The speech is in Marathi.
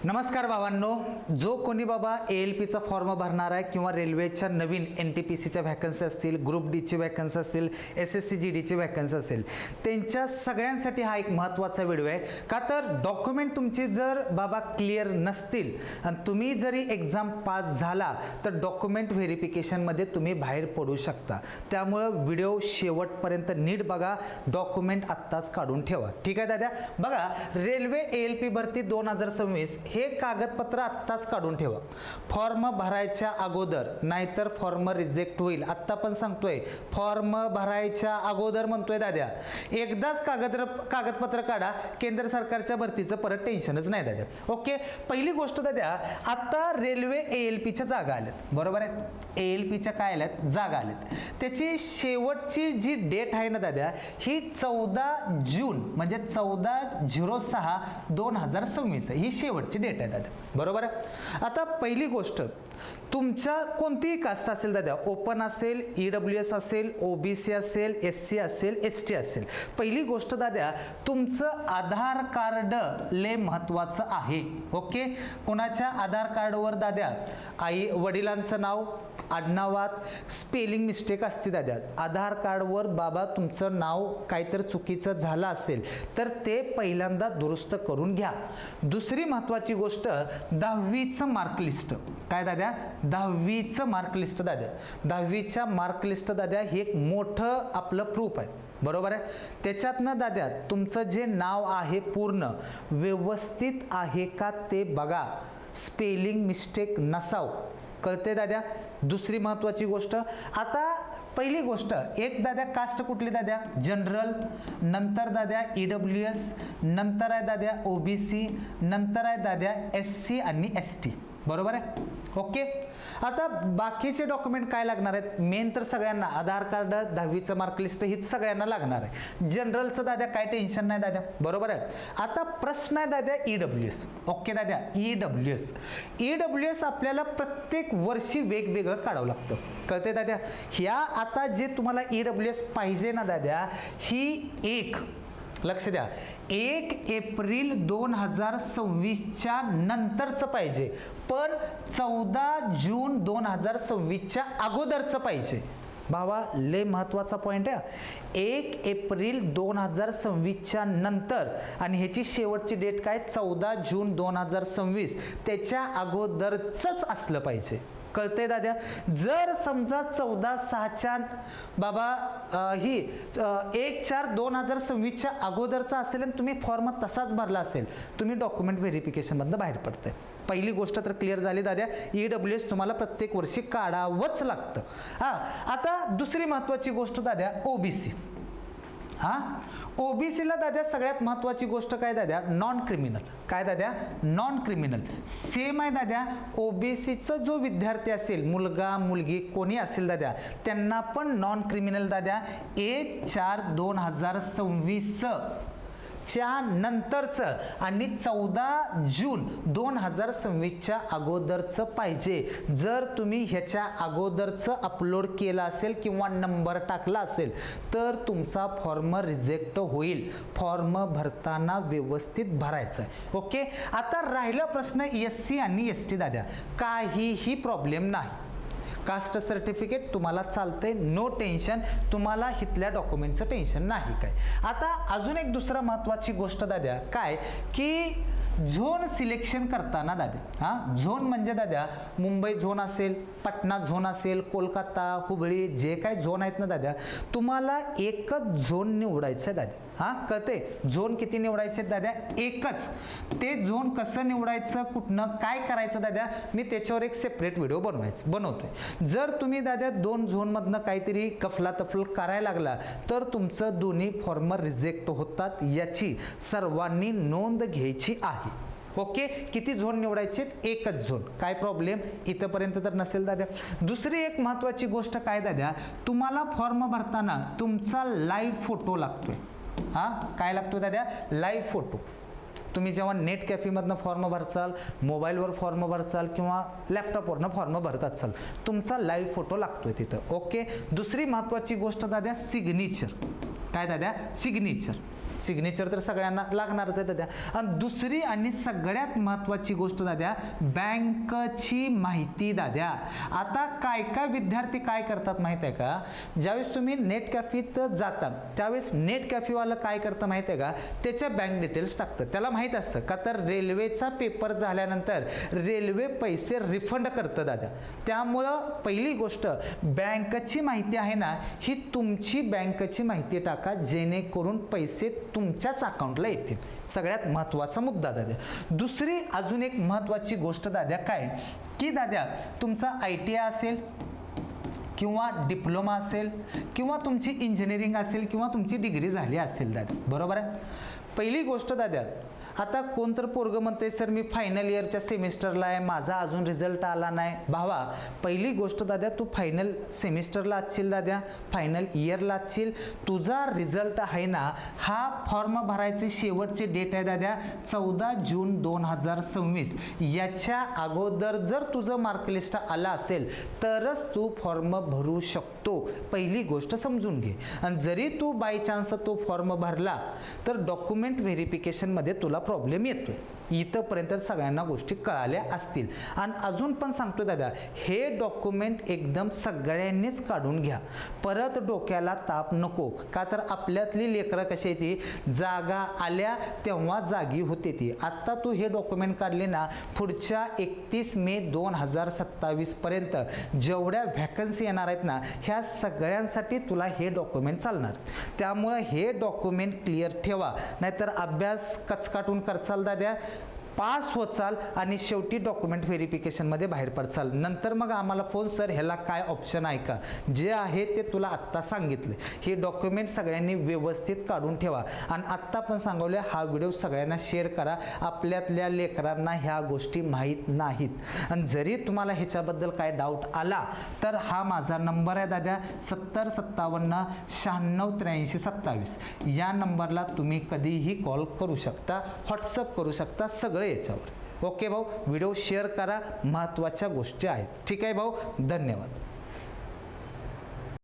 नमस्कार भावांनो, जो कोणी बाबा ALPचा फॉर्म भरणार आहे किंवा रेल्वेच्या नवीन NTPCच्या व्हॅकन्सी असतील, ग्रुप डीची व्हॅकन्सी असेल, SSC GDची व्हॅकन्सी असेल, त्यांच्या सगळ्यांसाठी हा एक महत्त्वाचा व्हिडिओ आहे. का तर डॉक्युमेंट तुमची जर बाबा क्लिअर नसतील आणि तुम्ही जरी एक्झाम पास झाला तर डॉक्युमेंट व्हेरिफिकेशनमध्ये तुम्ही बाहेर पडू शकता. त्यामुळं व्हिडिओ शेवटपर्यंत नीट बघा, डॉक्युमेंट आत्ताच काढून ठेवा. ठीक आहे दादा? बघा, रेल्वे ALP भरती 2026 हे कागदपत्र आत्ताच काढून ठेवा. फॉर्म भरायच्या अगोदर, नाहीतर फॉर्म रिजेक्ट होईल. आत्ता पण सांगतोय, फॉर्म भरायच्या अगोदर म्हणतोय दाद्या. एकदाच कागदपत्र काढा, केंद्र सरकारच्या भरतीचं परत टेन्शनच नाही दाद्या. ओके, पहिली गोष्ट दाद्या, आता रेल्वे ALPच्या जागा आल्यात, बरोबर आहे? ALPच्या काय आल्यात? जागा आल्यात. त्याची शेवटची जी डेट आहे ना दाद्या, ही 14 जून म्हणजे 14/06/2026 ही शेवटची डेट आहे दादा, बरोबर आहे? आता पहिली गोष्ट, तुमच्या कोणतीही कास्ट असेल दादा, ओपन असेल, EWS असेल, OBC असेल, SC असेल, ST असेल, पहिली गोष्ट दादा, तुमचं आधार कार्ड लय महत्त्वाचं आहे. ओके, कोणाच्या आधार कार्डवर दादा आई वडिलांचं नाव, आडनावात स्पेलिंग मिस्टेक असते दादा, आधार कार्डवर बाबा तुमचं नाव काहीतरी चुकीचं झालं असेल तर ते पहिल्यांदा दुरुस्त करून घ्या. दुसरी महत्त्वाची गोष्ट, 10वीचं मार्क लिस्ट. काय दादा? 10वीचं मार्क लिस्ट दादा. 10वीच्या मार्क लिस्ट दादा हे एक मोठं आपलं प्रूफ आहे, बरोबर आहे? त्याच्यातनं दाद्या तुमचं जे नाव आहे पूर्ण व्यवस्थित आहे का ते बघा, स्पेलिंग मिस्टेक नसाव. कळते दाद्या? दुसरी महत्त्वाची गोष्ट, आता पहिली गोष्ट, एक दाद्या कास्ट कुठली दाद्या? जनरल, नंतर दाद्या EWS, नंतर आहे दाद्या OBC, नंतर आहे दाद्या SC आणि ST, बरोबर आहे? ओके, आता बाकीचे डॉक्युमेंट काय लागणार आहेत? मेन तर सगळ्यांना आधार कार्ड, 10वीचं मार्क लिस्ट ही सगळ्यांना लागणार आहे. जनरलचं दाद्या काय टेन्शन नाही दाद्या, बरोबर आहे? आता प्रश्न आहे दाद्या EWS. ओके दाद्या, EWS आपल्याला प्रत्येक वर्षी वेगवेगळं काढावं लागतं. कळते दाद्या? ह्या आता जे तुम्हाला EWS पाहिजे ना दाद्या, ही एक लक्ष द्या, 1 एप्रिल 2026च्या नंतरचं पाहिजे, पण 14 जून 2026च्या अगोदरचं पाहिजे. भावा, लय महत्त्वाचा पॉईंट आहे. 1 एप्रिल 2026च्या नंतर आणि ह्याची शेवटची डेट काय? 14 जून 2026, त्याच्या अगोदरचंच असलं पाहिजे. कळते दाद्या? जर समजा 14/6च्या बाबा ही 1/4/2026च्या अगोदरचा असेल आणि तुम्ही फॉर्म तसाच भरला असेल, तुम्ही डॉक्युमेंट व्हेरिफिकेशनमधनं बाहेर पडताय. पहिली गोष्ट तर क्लिअर झाली दाद्या, EWS तुम्हाला प्रत्येक वर्षी काढावंच लागतं. हां, आता दुसरी महत्त्वाची गोष्ट दाद्या, OBC. OBCला दाद्या सगळ्यात महत्त्वाची गोष्ट काय दाद्या? Non criminal. काय दाद्या? Non criminal. सेम आहे दाद्या, OBCचा जो विद्यार्थी असेल, मुलगा मुलगी कोणी असेल दाद्या, त्यांना पण नॉन क्रिमिनल दाद्या 1/4/2026 च्या नंतरचं आणि 14 जून 2026च्या अगोदरचं पाहिजे. जर तुम्ही ह्याच्या अगोदरचं अपलोड केलं असेल किंवा नंबर टाकला असेल तर तुमचा फॉर्म रिजेक्ट होईल. फॉर्म भरताना व्यवस्थित भरायचं आहे. ओके, आता राहिला प्रश्न SC आणि ST दाद्या, काहीही प्रॉब्लेम नाही. कास्ट सर्टिफिकेट तुम्हाला चालतंय, नो टेन्शन, तुम्हाला इथल्या डॉक्युमेंटचं टेन्शन नाही काय. आता अजून एक दुसरा महत्त्वाची गोष्ट दाद्या, काय की झोन सिलेक्शन करताना दाद्या, झोन म्हणजे दाद्या मुंबई झोन असेल, पटना झोन असेल, कोलकाता, हुबळी, जे काय झोन आहेत ना दाद्या, तुम्हाला एकच झोन निवडायचं आहे दाद्या. कळते? झोन किती निवडायचे दाद्या? एकच. ते झोन कसं निवडायचं, कुठनं काय करायचं दाद्या, मी त्याच्यावर एक सेपरेट व्हिडिओ बनवतोय. जर तुम्ही दाद्या 2 झोनमधनं काहीतरी कफलातफल करायला लागला तर तुमचं दोन्ही फॉर्म रिजेक्ट होतात, याची सर्वांनी नोंद घ्यायची आहे. ओके, किती झोन निवडायचे? एकच झोन. काय प्रॉब्लेम इथपर्यंत तर नसेल दाद्या? दुसरी एक महत्त्वाची गोष्ट काय दाद्या, तुम्हाला फॉर्म भरताना तुमचा लाईव्ह फोटो लागतोय. काय लागतोय दाद्या? Live photo. तुम्ही जेव्हा नेट कॅफेमधनं फॉर्म भरचाल, मोबाईलवर फॉर्म भरचाल किंवा लॅपटॉपवरनं फॉर्म भरत असाल, तुमचा लाईव्ह फोटो लागतोय तिथं. ओके, दुसरी महत्त्वाची गोष्ट दाद्या, सिग्नेचर. काय दाद्या? सिग्नेचर. सिग्नेचर तर सगळ्यांना लागणारच आहे दाद्या. आणि दुसरी आणि सगळ्यात महत्त्वाची गोष्ट दाद्या, बँकची माहिती दाद्या. आता काय काय विद्यार्थी काय करतात माहिती आहे का, ज्यावेळेस तुम्ही नेट कॅफेत जाता त्यावेळेस नेट कॅफेवाला काय करतं माहिती आहे का, त्याच्या बँक डिटेल्स टाकतं. त्याला माहीत असतं का तर रेल्वेचा पेपर झाल्यानंतर रेल्वे पैसे रिफंड करतं दादा. त्यामुळं पहिली गोष्ट बँकची माहिती आहे ना, ही तुमची बँकची माहिती टाका जेणेकरून पैसे तुमच्याच अकाउंटला येतील. सगळ्यात महत्त्वाचा मुद्दा दादा. दुसरी अजून एक महत्त्वाची गोष्ट दाद्या काय की दाद्या, तुमचा ITI असेल किंवा डिप्लोमा असेल किंवा तुमची इंजिनिअरिंग असेल किंवा तुमची डिग्री झाली असेल दादा, बरोबर आहे. पहिली गोष्ट दाद्या, आता कोणतर पोरगं म्हणते सर मी फायनल इयरच्या सेमिस्टरला आहे, माझा अजून रिझल्ट आला नाही. भावा पहिली गोष्ट दाद्या, तू फायनल सेमिस्टरला असशील दाद्या, फायनल इयरला असशील, तुझा रिझल्ट आहे ना, हा फॉर्म भरायची शेवटची डेट आहे दाद्या 14 जून 2026. याच्या अगोदर जर तुझं मार्कलिस्ट आलं असेल तरच तू फॉर्म भरू शकतो. पहिली गोष्ट समजून घे. आणि जरी तू बाय चान्स तो फॉर्म भरला तर डॉक्युमेंट व्हेरिफिकेशनमध्ये तुला प्रॉब्लेम येतोय. इथंपर्यंत सगळ्यांना गोष्टी कळाल्या असतील. आणि अजून पण सांगतो दादा, हे डॉक्युमेंट एकदम सगळ्यांनीच काढून घ्या. परत डोक्याला ताप नको. का तर आपल्यातली लेकरं कशी आहे ती जागा आल्या तेव्हा जागी होते ती. आत्ता तू हे डॉक्युमेंट काढले ना, पुढच्या 31 मे 2027 पर्यंत जेवढ्या व्हॅकन्सी येणार आहेत ना, ह्या सगळ्यांसाठी तुला हे डॉक्युमेंट चालणार. त्यामुळे हे डॉक्युमेंट क्लिअर ठेवा, नाहीतर अभ्यास कचकाटून करचाल दाद्या, पास होचाल आणि शेवटी डॉक्युमेंट व्हेरिफिकेशनमध्ये बाहेर पडचाल. नंतर मग आम्हाला फोन सर ह्याला काय ऑप्शन आहे का, जे आहे ते तुला आत्ता सांगितलं. हे डॉक्युमेंट सगळ्यांनी व्यवस्थित काढून ठेवा. आणि आत्ता पण सांगवले, हा व्हिडिओ सगळ्यांना शेअर करा. आपल्यातल्या लेकरांना ह्या गोष्टी माहीत नाहीत. आणि जरी तुम्हाला ह्याच्याबद्दल काय डाऊट आला तर हा माझा नंबर आहे दाद्या 7057969327. या नंबरला तुम्ही कधीही कॉल करू शकता, व्हॉट्सअप करू शकता, सगळं याच्यावर. ओके भाऊ, व्हिडिओ शेअर करा, महत्त्वाच्या गोष्टी आहेत. ठीक आहे भाऊ, धन्यवाद.